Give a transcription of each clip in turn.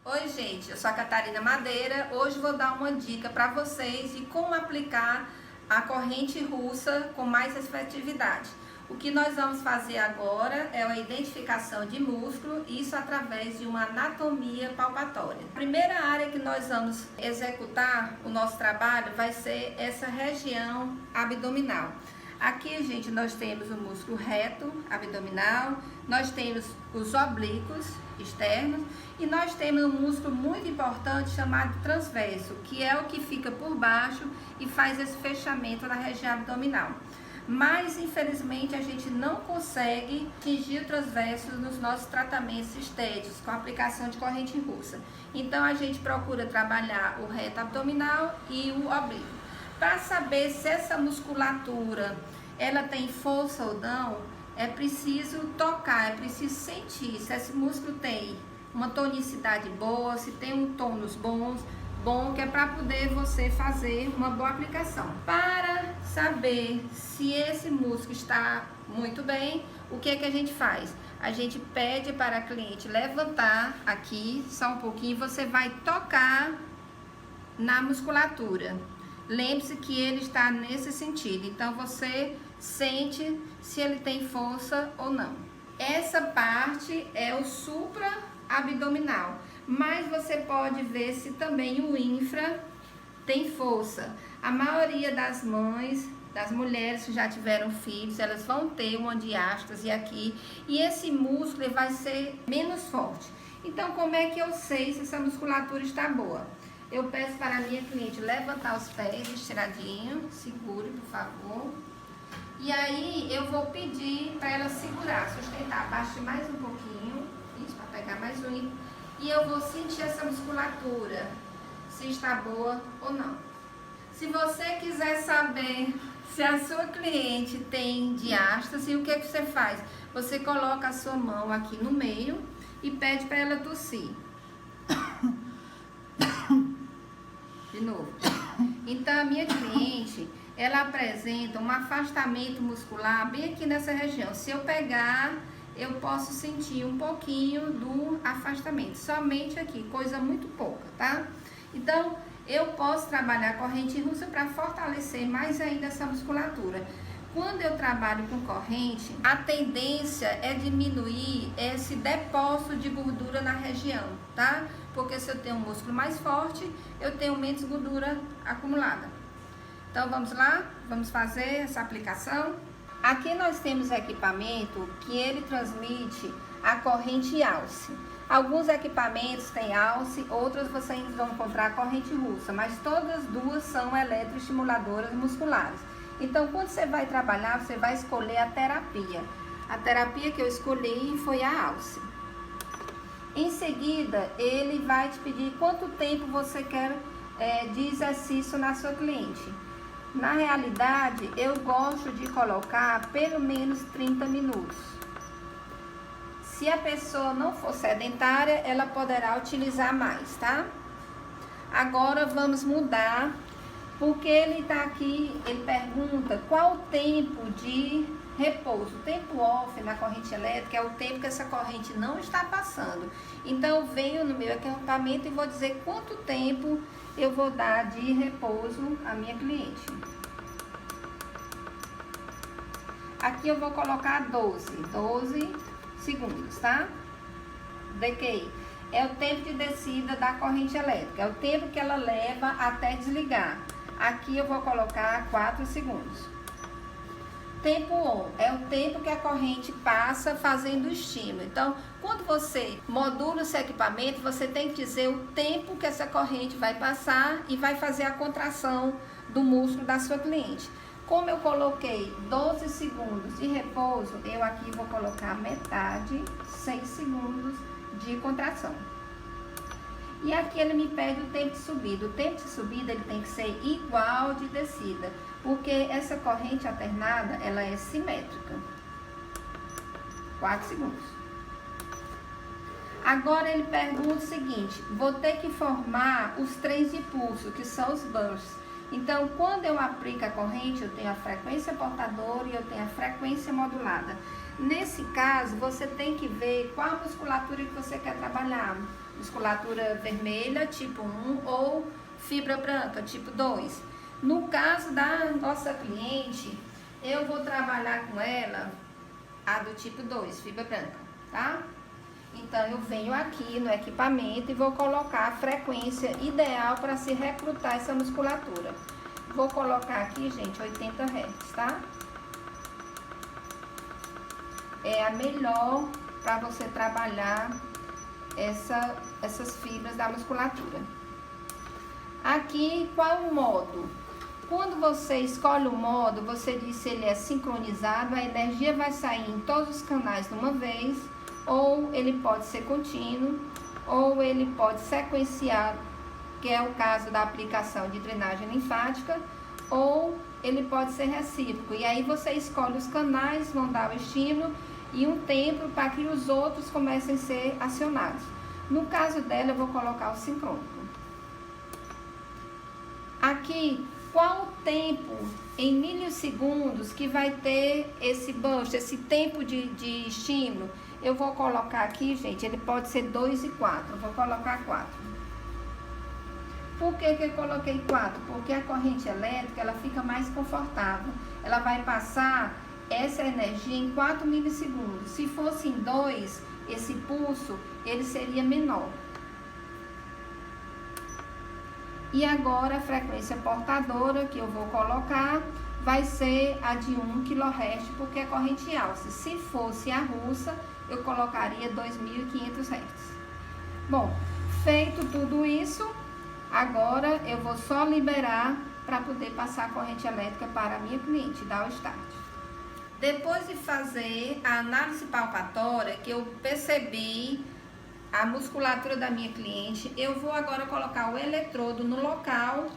Oi gente, eu sou a Catarina Madeira. Hoje vou dar uma dica para vocês de como aplicar a corrente russa com mais efetividade. O que nós vamos fazer agora é a identificação de músculo, isso através de uma anatomia palpatória. A primeira área que nós vamos executar o nosso trabalho vai ser essa região abdominal. Aqui, gente, nós temos o músculo reto abdominal, nós temos os oblíquos externos e nós temos um músculo muito importante chamado transverso, que é o que fica por baixo e faz esse fechamento na região abdominal. Mas, infelizmente, a gente não consegue atingir o transverso nos nossos tratamentos estéticos com a aplicação de corrente russa. Então, a gente procura trabalhar o reto abdominal e o oblíquo. Para saber se essa musculatura ela tem força ou não, é preciso tocar, é preciso sentir se esse músculo tem uma tonicidade boa, se tem um tônus bom, que é para poder você fazer uma boa aplicação. Para saber se esse músculo está muito bem, o que é que a gente faz? A gente pede para a cliente levantar aqui, só um pouquinho, você vai tocar na musculatura. Lembre-se que ele está nesse sentido, então você sente se ele tem força ou não. Essa parte é o supra-abdominal, mas você pode ver se também o infra tem força. A maioria das mães, das mulheres que já tiveram filhos, elas vão ter uma diástase aqui e esse músculo vai ser menos forte. Então, como é que eu sei se essa musculatura está boa? Eu peço para a minha cliente levantar os pés estiradinho, segure, por favor. E aí eu vou pedir para ela segurar, sustentar, abaixe mais um pouquinho, isso, para pegar mais um. E eu vou sentir essa musculatura, se está boa ou não. Se você quiser saber se a sua cliente tem diástase, o que você faz? Você coloca a sua mão aqui no meio e pede para ela tossir. De novo. Então, a minha cliente, ela apresenta um afastamento muscular bem aqui nessa região. Se eu pegar, eu posso sentir um pouquinho do afastamento. Somente aqui, coisa muito pouca, tá? Então, eu posso trabalhar a corrente russa para fortalecer mais ainda essa musculatura. Quando eu trabalho com corrente, a tendência é diminuir esse depósito de gordura na região, tá? Porque se eu tenho um músculo mais forte, eu tenho menos gordura acumulada. Então, vamos lá? Vamos fazer essa aplicação? Aqui nós temos equipamento que ele transmite a corrente alce. Alguns equipamentos têm alce, outros vocês vão encontrar a corrente russa, mas todas as duas são eletroestimuladoras musculares. Então, quando você vai trabalhar, você vai escolher a terapia. A terapia que eu escolhi foi a alce. Em seguida, ele vai te pedir quanto tempo você quer de exercício na sua cliente. Na realidade, eu gosto de colocar pelo menos 30 minutos. Se a pessoa não for sedentária, ela poderá utilizar mais, tá? Agora vamos mudar, porque ele está aqui, ele pergunta qual o tempo de repouso. O tempo off na corrente elétrica é o tempo que essa corrente não está passando. Então, eu venho no meu equipamento e vou dizer quanto tempo eu vou dar de repouso à minha cliente. Aqui eu vou colocar 12 segundos, tá? DQI. É o tempo de descida da corrente elétrica, é o tempo que ela leva até desligar. Aqui eu vou colocar 4 segundos. Tempo on é o tempo que a corrente passa fazendo o estímulo. Então, quando você modula o seu equipamento, você tem que dizer o tempo que essa corrente vai passar e vai fazer a contração do músculo da sua cliente. Como eu coloquei 12 segundos de repouso, eu aqui vou colocar metade, 6 segundos de contração. E aqui ele me pede o tempo de subida. O tempo de subida ele tem que ser igual de descida, porque essa corrente alternada, ela é simétrica. 4 segundos. Agora ele pergunta o seguinte, vou ter que formar os trens de pulso, que são os bursts. Então, quando eu aplico a corrente, eu tenho a frequência portadora e eu tenho a frequência modulada. Nesse caso, você tem que ver qual a musculatura que você quer trabalhar. Musculatura vermelha, tipo 1, ou fibra branca, tipo 2. No caso da nossa cliente, eu vou trabalhar com ela a do tipo 2, fibra branca, tá? Então, eu venho aqui no equipamento e vou colocar a frequência ideal para se recrutar essa musculatura. Vou colocar aqui, gente, 80 Hz, tá? É a melhor para você trabalhar essas fibras da musculatura. Aqui, qual o modo? Quando você escolhe o modo, você diz se ele é sincronizado, a energia vai sair em todos os canais de uma vez, ou ele pode ser contínuo, ou ele pode sequenciar, que é o caso da aplicação de drenagem linfática, ou ele pode ser recíproco. E aí você escolhe os canais, vão dar o estímulo e um tempo para que os outros comecem a ser acionados. No caso dela, eu vou colocar o sincrônico. Aqui, qual o tempo em milissegundos que vai ter esse burst, esse tempo de estímulo? Eu vou colocar aqui, gente, ele pode ser 2 e 4, eu vou colocar 4. Por que eu coloquei 4? Porque a corrente elétrica, ela fica mais confortável. Ela vai passar essa energia em 4 milissegundos. Se fosse em 2, esse pulso, ele seria menor. E agora a frequência portadora que eu vou colocar vai ser a de 1 kHz, porque é corrente alta. Se fosse a russa, eu colocaria 2.500 Hz. Bom, feito tudo isso, agora eu vou só liberar para poder passar a corrente elétrica para a minha cliente, dar o start. Depois de fazer a análise palpatória, que eu percebi a musculatura da minha cliente, eu vou agora colocar o eletrodo no local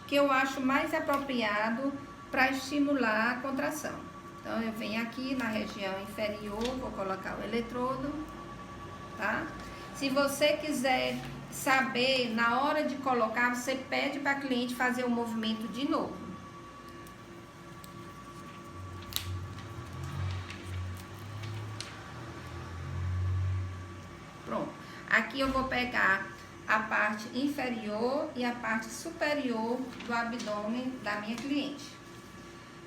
que eu acho mais apropriado para estimular a contração. Então, eu venho aqui na região inferior, vou colocar o eletrodo, tá? Se você quiser saber, na hora de colocar, você pede para a cliente fazer o movimento de novo. Pronto. Aqui eu vou pegar a parte inferior e a parte superior do abdômen da minha cliente.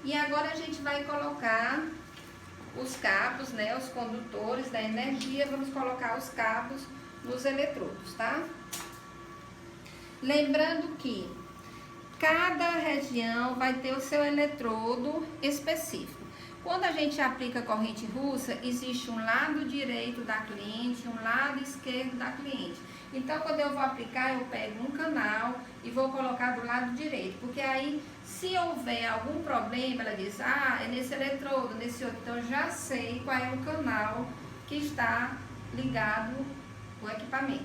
E agora a gente vai colocar os cabos, né, os condutores da energia, vamos colocar os cabos nos eletrodos, tá? Lembrando que cada região vai ter o seu eletrodo específico. Quando a gente aplica corrente russa, existe um lado direito da cliente e um lado esquerdo da cliente. Então, quando eu vou aplicar, eu pego um canal e vou colocar do lado direito. Porque aí, se houver algum problema, ela diz, ah, é nesse eletrodo, nesse outro. Então, eu já sei qual é o canal que está ligado ao equipamento.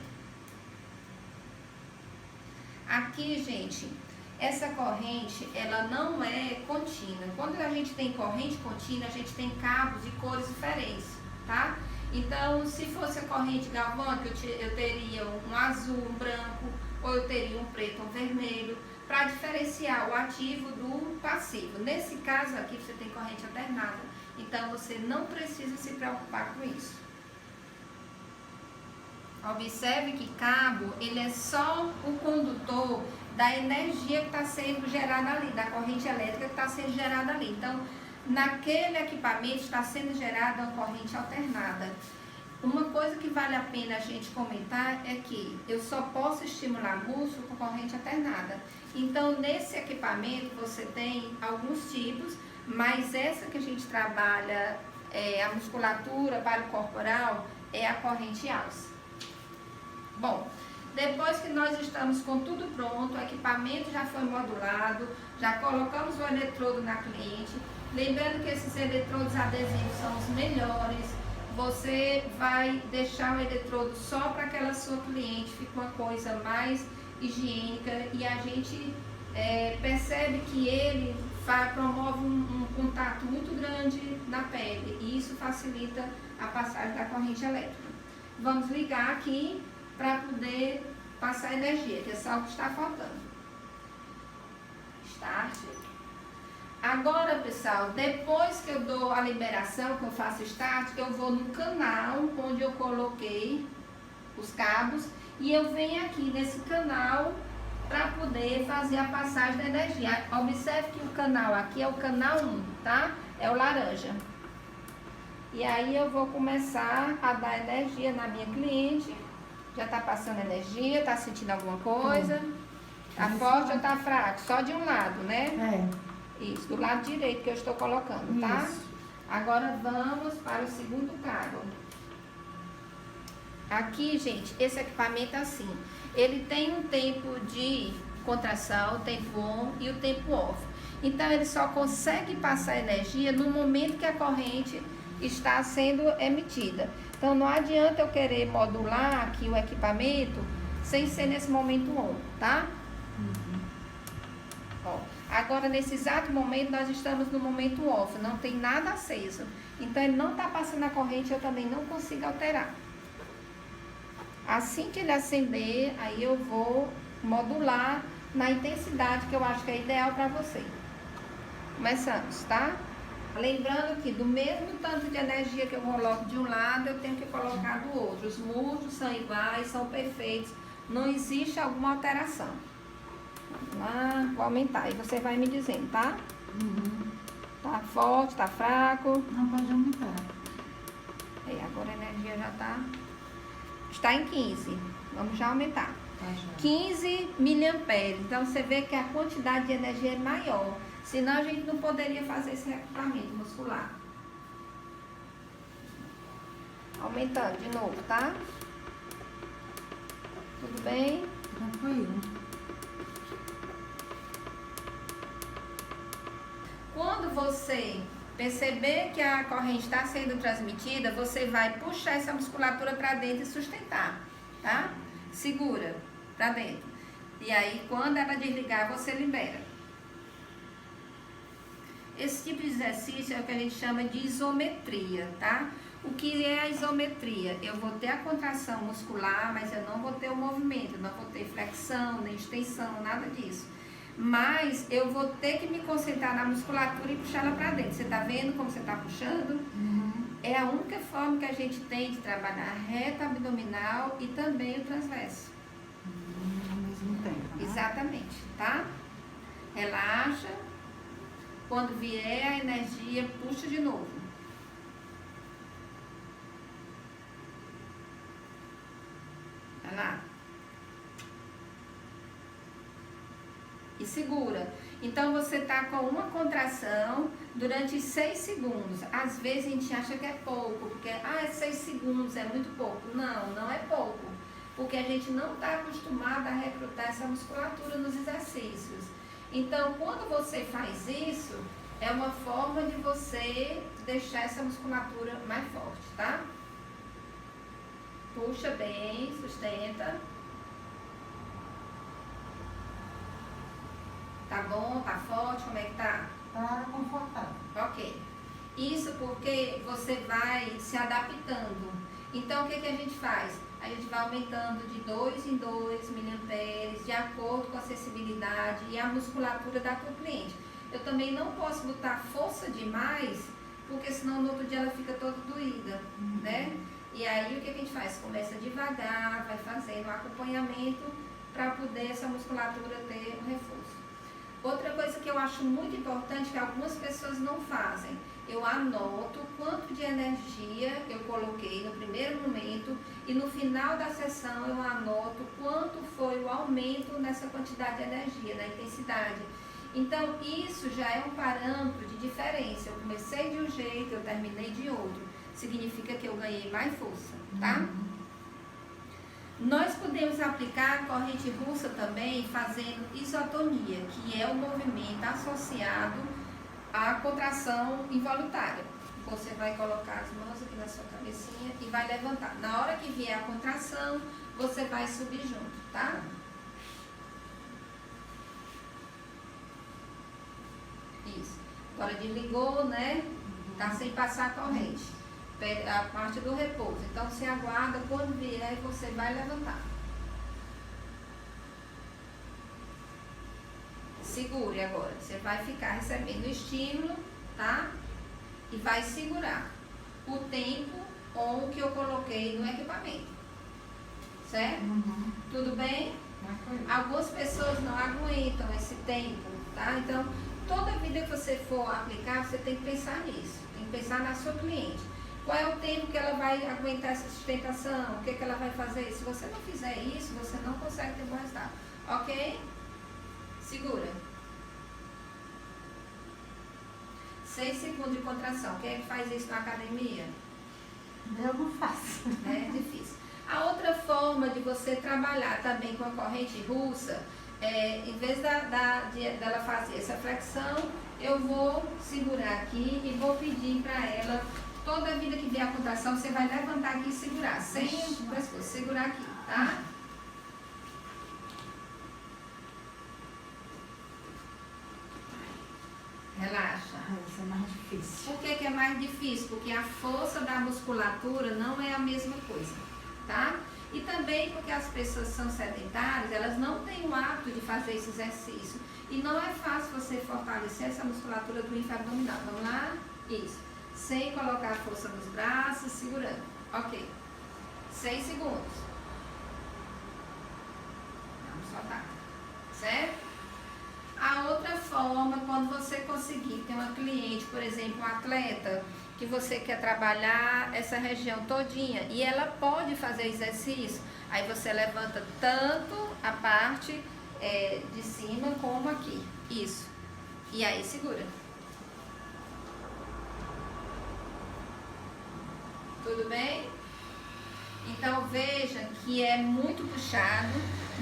Aqui, gente, essa corrente, ela não é contínua. Quando a gente tem corrente contínua, a gente tem cabos de cores diferentes, tá? Então, se fosse a corrente galvânica, eu teria um azul, um branco, ou eu teria um preto, um vermelho, para diferenciar o ativo do passivo. Nesse caso aqui, você tem corrente alternada, então você não precisa se preocupar com isso. Observe que cabo, ele é só o condutor da energia que está sendo gerada ali, da corrente elétrica que está sendo gerada ali. Então, naquele equipamento está sendo gerada uma corrente alternada. Uma coisa que vale a pena a gente comentar é que eu só posso estimular músculo com corrente alternada. Então, nesse equipamento você tem alguns tipos, mas essa que a gente trabalha, a musculatura para o corporal, é a corrente alça. Bom, depois que nós estamos com tudo pronto, o equipamento já foi modulado, já colocamos o eletrodo na cliente. Lembrando que esses eletrodos adesivos são os melhores. Você vai deixar o eletrodo só para aquela sua cliente, fica uma coisa mais higiênica e a gente percebe que ele promove um contato muito grande na pele e isso facilita a passagem da corrente elétrica. Vamos ligar aqui para poder passar energia, que é só o que está faltando. Start. Agora, pessoal, depois que eu dou a liberação, que eu faço start, eu vou no canal onde eu coloquei os cabos e eu venho aqui nesse canal para poder fazer a passagem da energia. Observe que o canal aqui é o canal 1, tá? É o laranja. E aí eu vou começar a dar energia na minha cliente. Já tá passando energia, tá sentindo alguma coisa? Tá forte ou tá fraco? Só de um lado, né? É. Isso, do lado direito que eu estou colocando, tá? Isso. Agora vamos para o segundo cabo. Aqui, gente, esse equipamento é assim. Ele tem um tempo de contração, o tempo on e o tempo off. Então, ele só consegue passar energia no momento que a corrente está sendo emitida. Então, não adianta eu querer modular aqui o equipamento sem ser nesse momento on, tá? Ó, agora, nesse exato momento, nós estamos no momento off, não tem nada aceso. Então, ele não está passando a corrente, eu também não consigo alterar. Assim que ele acender, aí eu vou modular na intensidade que eu acho que é ideal para você. Começamos, tá? Lembrando que do mesmo tanto de energia que eu coloco de um lado, eu tenho que colocar do outro. Os múltiplos são iguais, são perfeitos. Não existe alguma alteração. Vamos lá, vou aumentar. E você vai me dizendo, tá? Tá forte, tá fraco? Não pode aumentar. Agora a energia já está em 15. Vamos já aumentar. Tá, já. 15 miliamperes. Então, você vê que a quantidade de energia é maior. Senão, a gente não poderia fazer esse recrutamento muscular. Aumentando de novo, tá? Tudo bem? Tranquilo. Quando você perceber que a corrente está sendo transmitida, você vai puxar essa musculatura para dentro e sustentar, tá? Segura para dentro. E aí, quando ela desligar, você libera. Esse tipo de exercício é o que a gente chama de isometria, tá? O que é a isometria? Eu vou ter a contração muscular, mas eu não vou ter o movimento, não vou ter flexão, nem extensão, nada disso. Mas eu vou ter que me concentrar na musculatura e puxar ela para dentro. Você tá vendo como você tá puxando? É a única forma que a gente tem de trabalhar a reta abdominal e também o transverso. Ao mesmo tempo, né? Exatamente, tá? Relaxa. Quando vier a energia, puxa de novo. Vai lá. E segura. Então, você tá com uma contração durante 6 segundos. Às vezes a gente acha que é pouco, porque, 6 segundos é muito pouco. Não, não é pouco. Porque a gente não está acostumado a recrutar essa musculatura nos exercícios. Então, quando você faz isso, é uma forma de você deixar essa musculatura mais forte, tá? Puxa bem, sustenta. Tá bom? Tá forte? Como é que tá? Tá confortável. Ok. Isso porque você vai se adaptando. Então, o que a gente faz? A gente vai aumentando de 2 em 2 miliamperes, de acordo com a sensibilidade e a musculatura da tua cliente. Eu também não posso botar força demais, porque senão no outro dia ela fica toda doída, né? E aí, o que a gente faz? Começa devagar, vai fazendo um acompanhamento para poder essa musculatura ter um reforço. Outra coisa que eu acho muito importante, que algumas pessoas não fazem, eu anoto quanto de energia eu coloquei no primeiro momento e no final da sessão eu anoto quanto foi o aumento nessa quantidade de energia, na intensidade. Então, isso já é um parâmetro de diferença. Eu comecei de um jeito, eu terminei de outro. Significa que eu ganhei mais força, tá? Nós podemos aplicar a corrente russa também fazendo isotonia, que é o movimento associado à contração involuntária. Você vai colocar as mãos aqui na sua cabecinha e vai levantar. Na hora que vier a contração, você vai subir junto, tá? Isso. Agora desligou, né? Tá sem passar a corrente. A parte do repouso. Então, você aguarda, quando vier, você vai levantar. Segure agora. Você vai ficar recebendo estímulo, tá? E vai segurar o tempo ou o que eu coloquei no equipamento. Certo? Uhum. Tudo bem? Tranquilo. Algumas pessoas não aguentam esse tempo, tá? Então, toda vida que você for aplicar, você tem que pensar nisso. Tem que pensar na sua cliente. Qual é o tempo que ela vai aguentar essa sustentação? O que, que ela vai fazer? Se você não fizer isso, você não consegue ter bom resultado. Ok? Segura. 6 segundos de contração. Quem é que faz isso na academia? Eu não faço. É difícil. A outra forma de você trabalhar também com a corrente russa, em vez dela fazer essa flexão, eu vou segurar aqui e vou pedir para ela, toda vida que vier a contração, você vai levantar aqui e segurar, sem o pescoço, segurar aqui, tá? Relaxa. Isso é mais difícil. Por que é mais difícil? Porque a força da musculatura não é a mesma coisa, tá? E também porque as pessoas são sedentárias, elas não têm o hábito de fazer esse exercício. E não é fácil você fortalecer essa musculatura do ínfimo abdominal. Vamos lá? Isso. Sem colocar a força nos braços, segurando. Ok. 6 segundos. Vamos soltar. Certo? A outra forma, quando você conseguir ter uma cliente, por exemplo, um atleta, que você quer trabalhar essa região todinha e ela pode fazer exercício, aí você levanta tanto a parte de cima como aqui. Isso. E aí segura. Tudo bem? Então veja que é muito puxado,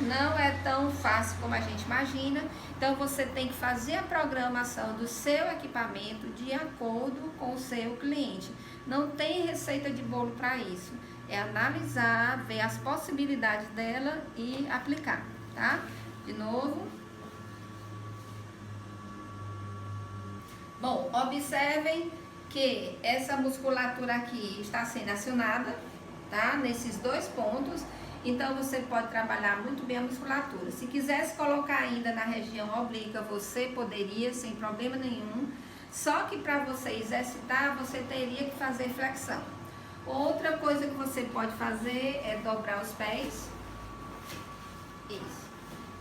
não é tão fácil como a gente imagina. Então você tem que fazer a programação do seu equipamento de acordo com o seu cliente. Não tem receita de bolo para isso. É analisar, ver as possibilidades dela e aplicar, tá? De novo. Bom, observem que essa musculatura aqui está sendo acionada, tá? Nesses 2 pontos. Então, você pode trabalhar muito bem a musculatura. Se quisesse colocar ainda na região oblíqua, você poderia, sem problema nenhum. Só que para você exercitar, você teria que fazer flexão. Outra coisa que você pode fazer é dobrar os pés. Isso.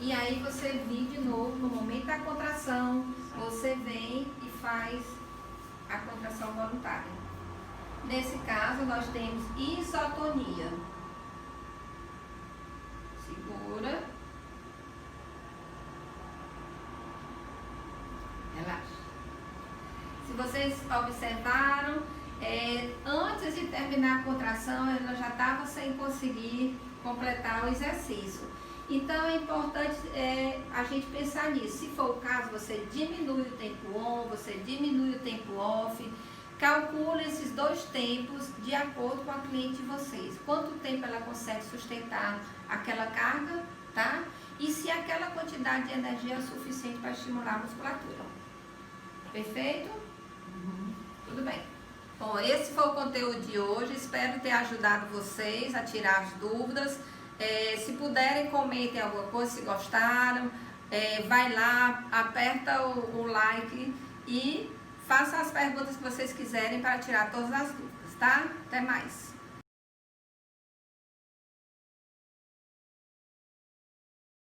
E aí, você vem de novo, no momento da contração, você vem e faz a contração voluntária. Nesse caso, nós temos isotonia. Segura. Relaxa. Se vocês observaram, antes de terminar a contração, ela já estava sem conseguir completar o exercício. Então, é importante a gente pensar nisso. Se for o caso, você diminui o tempo on, você diminui o tempo off. Calcule esses 2 tempos de acordo com a cliente de vocês. Quanto tempo ela consegue sustentar aquela carga, tá? E se aquela quantidade de energia é suficiente para estimular a musculatura. Perfeito? Uhum. Tudo bem. Bom, esse foi o conteúdo de hoje. Espero ter ajudado vocês a tirar as dúvidas. Se puderem, comentem alguma coisa, se gostaram. Vai lá, aperta o like e faça as perguntas que vocês quiserem para tirar todas as dúvidas, tá? Até mais!